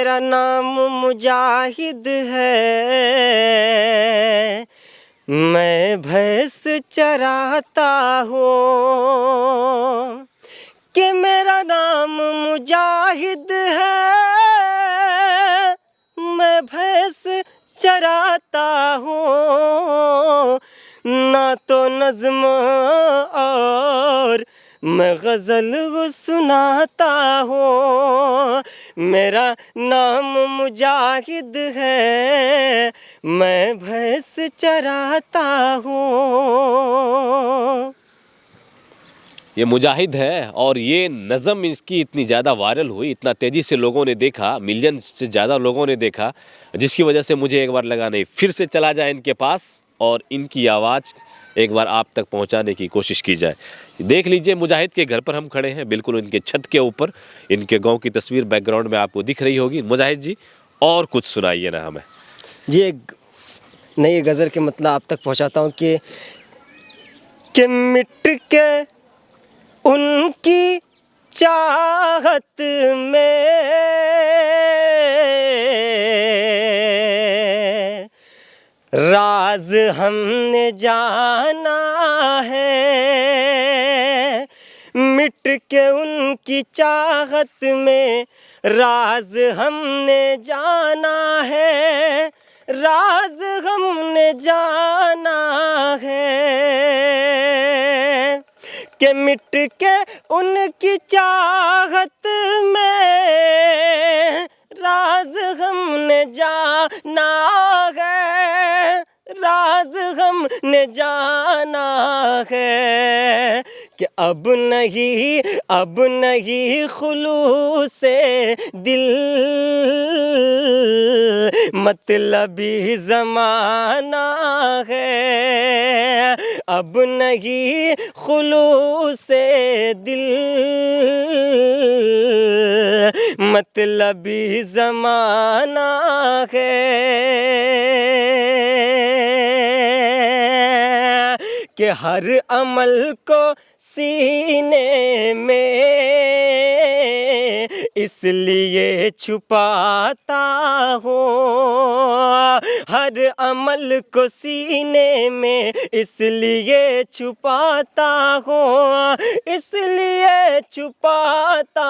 मेरा नाम मुजाहिद है, मैं भैंस चराता हूँ। कि मेरा नाम मुजाहिद है, मैं भैंस चराता हूँ। ना तो नज़्म और मैं गज़ल सुनाता हूँ। मेरा नाम मुजाहिद है, मैं भैंस चराता हूँ। ये मुजाहिद है और ये नज़म इसकी इतनी ज़्यादा वायरल हुई, इतना तेज़ी से लोगों ने देखा, मिलियन से ज़्यादा लोगों ने देखा, जिसकी वजह से मुझे एक बार लगा नहीं फिर से चला जाए इनके पास और इनकी आवाज़ एक बार आप तक पहुंचाने की कोशिश की जाए। देख लीजिए मुजाहिद के घर पर हम खड़े हैं, बिल्कुल इनके छत के ऊपर। इनके गांव की तस्वीर बैकग्राउंड में आपको दिख रही होगी। मुजाहिद जी और कुछ सुनाइए ना हमें। ये नई गज़ल के मतलब आप तक पहुंचाता हूँ कि मिट के उनकी चाहत में राज हमने जाना है। मिट के उनकी चाहत में राज हमने जाना है, राज हमने जाना है। कि मिट के उनकी चाहत में राज हमने जाना है, राज हमने जाना है। कि अब नहीं खुलूसे दिल मतलबी ज़माना है। अब नहीं खुलूसे दिल मतलबी ज़माना है। कि हर अमल को सीने में इसलिए छुपाता हूँ, हर अमल को सीने में इसलिए छुपाता हूँ, इसलिए छुपाता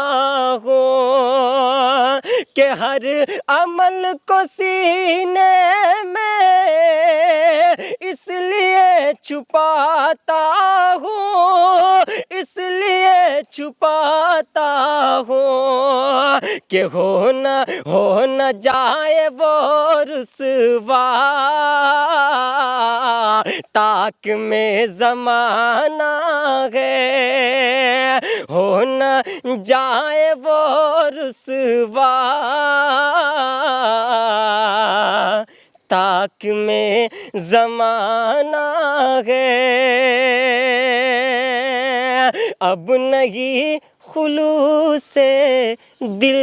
हूँ। कि हर अमल को सीने में इसलिए छुपाता हूँ, इसलिए छुपाता हूँ। कि हो न जाए वो रुसवा ताक में ज़माना है। हो न जाए वो रुसवा ताक में ज़माना है। अब नहीं खुलूसे दिल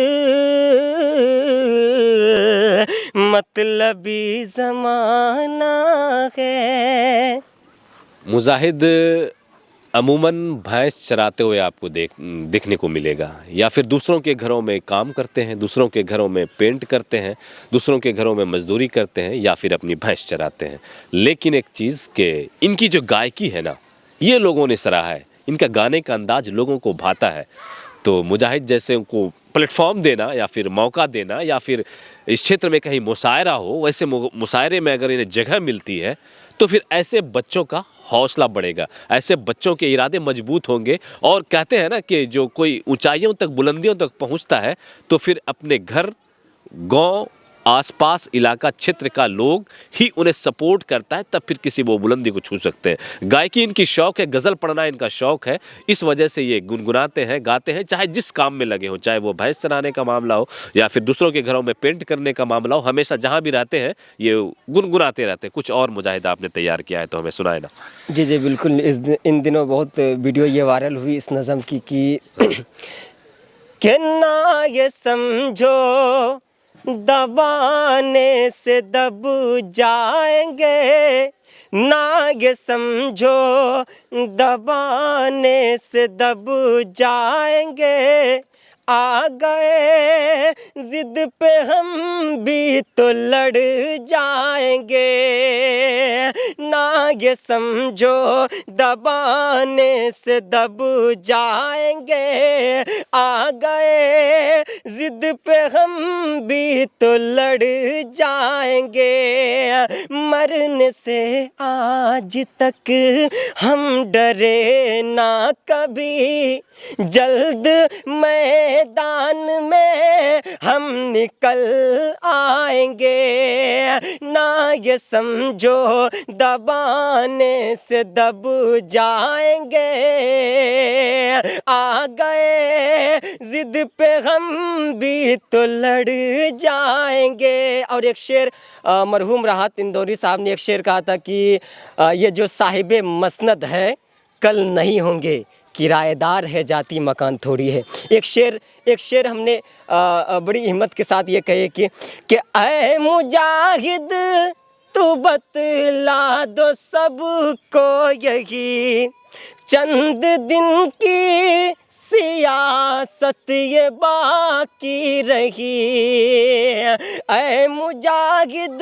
मतलबी ज़माना है। मुजाहिद अमूमन भैंस चराते हुए आपको देखने को मिलेगा, या फिर दूसरों के घरों में काम करते हैं, दूसरों के घरों में पेंट करते हैं, दूसरों के घरों में मजदूरी करते हैं, या फिर अपनी भैंस चराते हैं। लेकिन एक चीज़ कि इनकी जो गायकी है ना, ये लोगों ने सराहा है। इनका गाने का अंदाज लोगों को भाता है। तो मुजाहिद जैसे उनको प्लेटफॉर्म देना या फिर मौका देना, या फिर इस क्षेत्र में कहीं मुशायरा हो, वैसे मुशायरे में अगर इन्हें जगह मिलती है तो फिर ऐसे बच्चों का हौसला बढ़ेगा, ऐसे बच्चों के इरादे मजबूत होंगे। और कहते हैं ना कि जो कोई ऊंचाइयों तक, बुलंदियों तक पहुंचता है तो फिर अपने घर, गांव, आसपास इलाका क्षेत्र का लोग ही उन्हें सपोर्ट करता है, तब फिर किसी वो बुलंदी को छू सकते हैं। गायकी इनकी शौक है, गज़ल पढ़ना इनका शौक है, इस वजह से ये गुनगुनाते हैं, गाते हैं, चाहे जिस काम में लगे हो, चाहे वो भैंस चराने का मामला हो या फिर दूसरों के घरों में पेंट करने का मामला हो, हमेशा जहाँ भी रहते हैं ये गुनगुनाते रहते हैं। कुछ और मुजाहिद आपने तैयार किया है तो हमें सुनाए ना। जी बिल्कुल। इन दिनों बहुत वीडियो ये वायरल हुई इस नज़म की कि ना ये समझो दबाने से दब जाएंगे, ना ये समझो दबाने से दब जाएंगे। आ गए जिद पे हम भी तो लड़ जाएंगे, ना ये समझो दबाने से दब जाएंगे। आ गए जिद पे हम भी तो लड़ जाएंगे, मरने से आज तक हम डरे ना कभी, जल्द मैदान में हम निकल आएंगे, ना ये समझो दबाने से दब जाएंगे। आ गए जिद पे हम भी तो लड़ जाएंगे। और एक शेर मरहूम राहत इंदौरी साहब ने एक शेर कहा था कि ये जो साहिबे मसनद है कल नहीं होंगे, किराएदार है जाती मकान थोड़ी है। एक शेर हमने बड़ी हिम्मत के साथ ये कहे कि ऐ मुजाहिद तू बतला दो सबको यही, चंद दिन की सियासत ये बाकी रही। ऐ मुजाहिद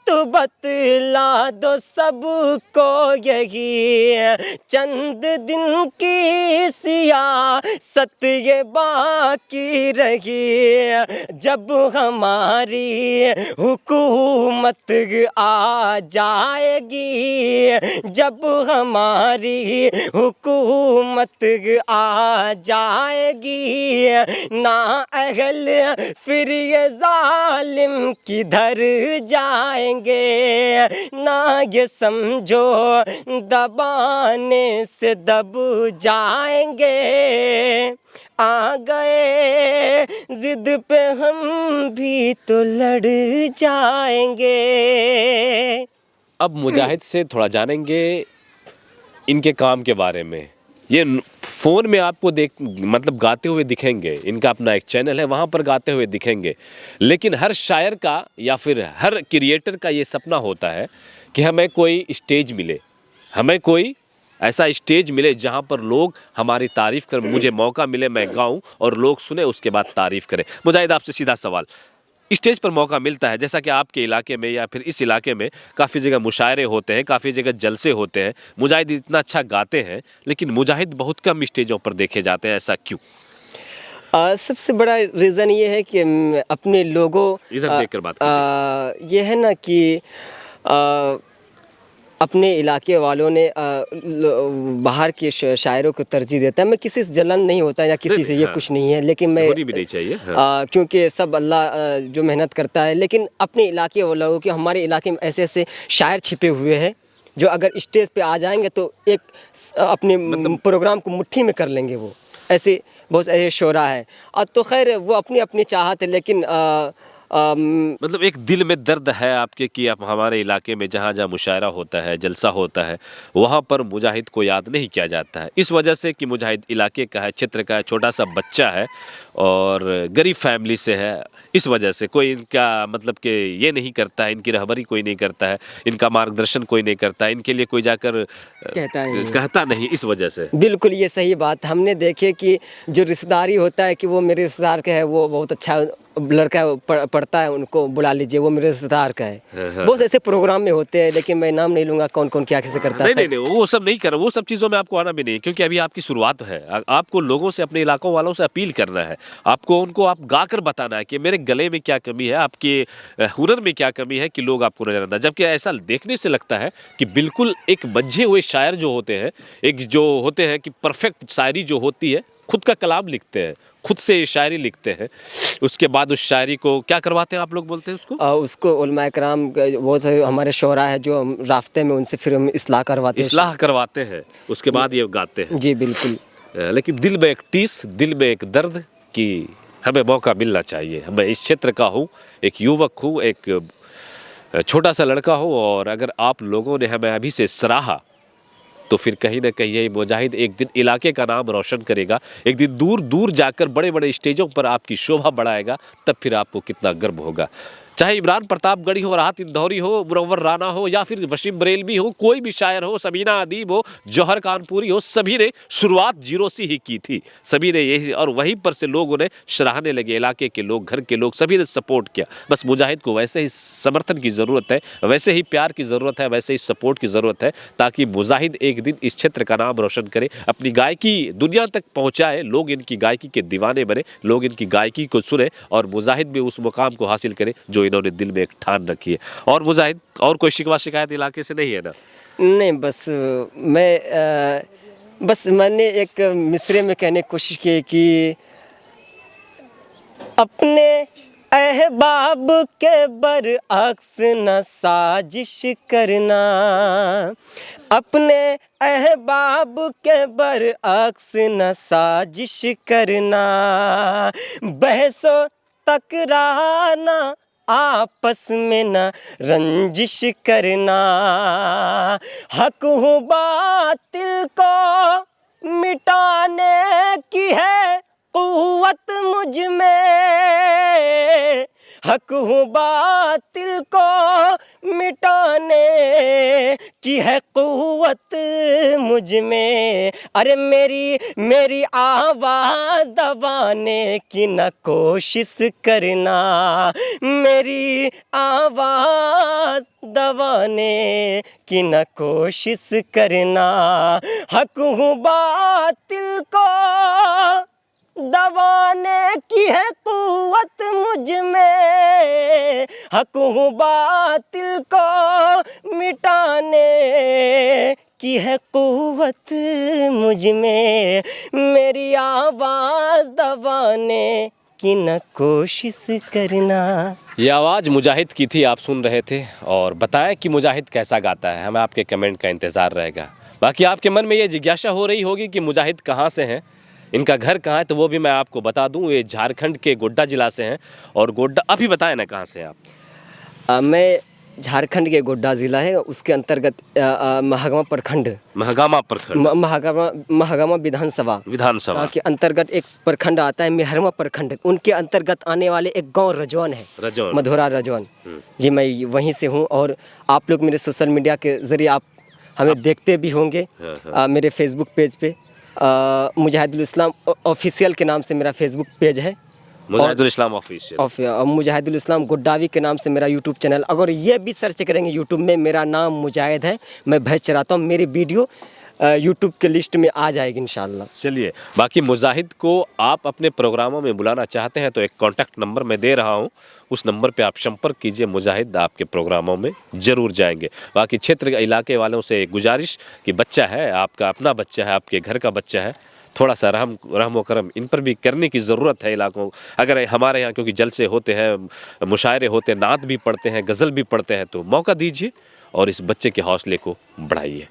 तू बतला दो सबको यही, चंद दिन की सियासत ये बाकी रही। जब हमारी हुकूमत आ जाएगी, जब हमारी हुकूमत आ जाएगी, ना अहल फिर ये जालिम किधर जाएंगे, ना ये समझो दबाने से दब जाएंगे। आ गए जिद पे हम भी तो लड़ जाएंगे। अब मुजाहिद से थोड़ा जानेंगे इनके काम के बारे में। ये फ़ोन में आपको मतलब गाते हुए दिखेंगे, इनका अपना एक चैनल है वहाँ पर गाते हुए दिखेंगे, लेकिन हर शायर का या फिर हर क्रिएटर का ये सपना होता है कि हमें कोई स्टेज मिले, हमें कोई ऐसा स्टेज मिले जहाँ पर लोग हमारी तारीफ़ करें, मुझे मौका मिले मैं गाऊँ और लोग सुने उसके बाद तारीफ़ करें। मुजाहिद आपसे सीधा सवाल, स्टेज पर मौका मिलता है जैसा कि आपके इलाके में या फिर इस इलाके में काफ़ी जगह मुशायरे होते हैं, काफ़ी जगह जलसे होते हैं, मुजाहिद इतना अच्छा गाते हैं लेकिन मुजाहिद बहुत कम स्टेजों पर देखे जाते हैं, ऐसा क्यों? सबसे बड़ा रीज़न ये है कि अपने लोगों इधर देखकर बात कीजिए। ये है ना कि अपने इलाके वालों ने बाहर के शायरों को तरजीह देता है। मैं किसी से जलन नहीं होता या किसी से ये कुछ नहीं है, लेकिन मैं होनी भी नहीं चाहिए। हाँ। क्योंकि सब अल्लाह जो मेहनत करता है, लेकिन अपने इलाके वालों लोगों के, हमारे इलाके में ऐसे ऐसे शायर छिपे हुए हैं जो अगर स्टेज पे आ जाएंगे तो एक अपने मतलब प्रोग्राम को मुट्ठी में कर लेंगे। वो ऐसे बहुत ऐसे शोरा है। तो खैर वो अपनी अपनी चाहत है, लेकिन मतलब एक दिल में दर्द है आपके कि आप हमारे इलाके में जहाँ जहाँ मुशायरा होता है, जलसा होता है, वहाँ पर मुजाहिद को याद नहीं किया जाता है, इस वजह से कि मुजाहिद इलाके का है, क्षेत्र का है, छोटा सा बच्चा है और गरीब फैमिली से है। इस वजह से कोई इनका मतलब कि ये नहीं करता है, इनकी रहबरी कोई नहीं करता है, इनका मार्गदर्शन कोई नहीं करता है, इनके लिए कोई जाकर कहता नहीं, इस वजह से। बिल्कुल ये सही बात। हमने देखे कि जो रिश्तेदारी होता है कि वो मेरे रिश्तेदार का है, वो बहुत अच्छा लड़का पढ़ता है, उनको बुला लीजिए, वो मेरे रिश्तेदार का है। बहुत ऐसे प्रोग्राम में होते हैं, लेकिन मैं नाम नहीं लूँगा कौन कौन क्या कैसे करता है। नहीं, वो सब नहीं कर, वो सब चीज़ों में आपको आना भी नहीं, क्योंकि अभी आपकी शुरुआत है। आपको लोगों से, अपने इलाकों वालों से अपील करना है, आपको उनको आप गाकर बताना है कि मेरे गले में क्या कमी है, आपके हुनर में क्या कमी है कि लोग आपको नजर आना। जबकि ऐसा देखने से लगता है कि बिल्कुल एक मंझे हुए शायर जो होते हैं, एक जो होते हैं कि परफेक्ट शायरी जो होती है, खुद का कलाम लिखते हैं, खुद से शायरी लिखते हैं, उसके बाद उस शायरी को क्या करवाते हैं, आप लोग बोलते हैं उसको उलमा कराम बहुत हमारे शोरा है जो हम राफ्ते में उनसे फिर हम इस्लाह करवाते हैं, उसके बाद ये गाते हैं। जी बिल्कुल। लेकिन दिल में एक टीस, दिल में एक दर्द कि हमें मौका मिलना चाहिए। मैं इस क्षेत्र का हूँ, एक युवक हूँ, एक छोटा सा लड़का हूँ, और अगर आप लोगों ने हमें अभी से सराहा तो फिर कहीं ना कहीं ये मुजाहिद एक दिन इलाके का नाम रोशन करेगा, एक दिन दूर दूर जाकर बड़े बड़े स्टेजों पर आपकी शोभा बढ़ाएगा, तब फिर आपको कितना गर्व होगा। चाहे इमरान प्रतापगढ़ी हो, राहत इंदौरी हो, मुनव्वर राना हो या फिर वसीम बरेलवी हो, कोई भी शायर हो, सबीना अदीब हो, जौहर कानपुरी हो, सभी ने शुरुआत जीरो से ही की थी। सभी ने यही, और वहीं पर से लोग उन्हें सराहने लगे, इलाके के लोग, घर के लोग, सभी ने सपोर्ट किया। बस मुजाहिद को वैसे ही समर्थन की ज़रूरत है, वैसे ही प्यार की ज़रूरत है, वैसे ही सपोर्ट की ज़रूरत है, ताकि मुजाहिद एक दिन इस क्षेत्र का नाम रोशन करे, अपनी गायकी दुनिया तक पहुँचाए, लोग इनकी गायकी के दीवाने बने, लोग इनकी गायकी को सुने और मुजाहिद भी उस मुकाम को हासिल करे जो इन्होंने दिल में एक ठान रखी है। और मुजाहिद, और कोई शिकवा शिकायत इलाके से नहीं है ना? नहीं, बस मैंने एक मिसरे में कहने की कोशिश की कि अपने अहबाब के बरअक्स न साजिश करना, अपने अहबाब के बरअक्स न साजिश करना, बहसो तकरार न आपस में न रंजिश करना, हक हूँ बातिल को मिटाने की है क़ुव्वत मुझ में, हक हूँ बातिल को मिटाने की है क़ुव्वत मुझ में, अरे मेरी आवाज़ दबाने की न कोशिश करना, मेरी आवाज़ दबाने की न कोशिश करना, हक हूँ बातिल को दबाने की है क़ुव्वत मुझ में, हक हूँ बातिल को मिटाने की है क़ुव्वत मुझ में, मेरी आवाज़ दबाने की न कोशिश करना। ये आवाज़ मुजाहिद की थी, आप सुन रहे थे। और बताएं कि मुजाहिद कैसा गाता है, हमें आपके कमेंट का इंतज़ार रहेगा। बाकी आपके मन में ये जिज्ञासा हो रही होगी कि मुजाहिद कहाँ से हैं, इनका घर कहाँ है, तो वो भी मैं आपको बता दूं, ये झारखंड के गोड्डा ज़िला से हैं। और गोड्डा, अभी बताएं ना कहाँ से हैं आप? मैं झारखंड के गोड्डा ज़िला है, उसके अंतर्गत महागामा प्रखंड, महागामा विधानसभा के अंतर्गत एक प्रखंड आता है, मेहरमा प्रखंड। उनके अंतर्गत आने वाले एक गांव रजौन है, मधुरा रजौन। जी, मैं वहीं से हूं। और आप लोग मेरे सोशल मीडिया के ज़रिए आप हमें देखते भी होंगे। मेरे फेसबुक पेज पे मुजाहिदुल इस्लाम ऑफिशियल के नाम से मेरा फेसबुक पेज है, मुजाहिदुल इस्लाम ऑफिशियल, मुजाहिदुल इस्लाम गोड्डावी के नाम से मेरा यूट्यूब चैनल। अगर ये भी सर्च करेंगे यूट्यूब में, मेरा नाम मुजाहिद है, मैं भैंस चराता हूँ, मेरी वीडियो यूट्यूब के लिस्ट में आ जाएगी इंशाल्लाह। चलिए, बाकी मुजाहिद को आप अपने प्रोग्रामों में बुलाना चाहते हैं तो एक कॉन्टैक्ट नंबर मैं दे रहा हूं, उस नंबर पे आप संपर्क कीजिए, मुजाहिद आपके प्रोग्रामों में ज़रूर जाएंगे। बाकी क्षेत्र इलाके वालों से गुजारिश कि बच्चा है, आपका अपना बच्चा है, आपके घर का बच्चा है, थोड़ा सा रहम व करम इन पर भी करने की ज़रूरत है इलाकों। अगर हमारे यहाँ क्योंकि जलसे होते हैं, मुशायरे होते हैं, नात भी पढ़ते हैं, गज़ल भी पढ़ते हैं, तो मौका दीजिए और इस बच्चे के हौसले को बढ़ाइए।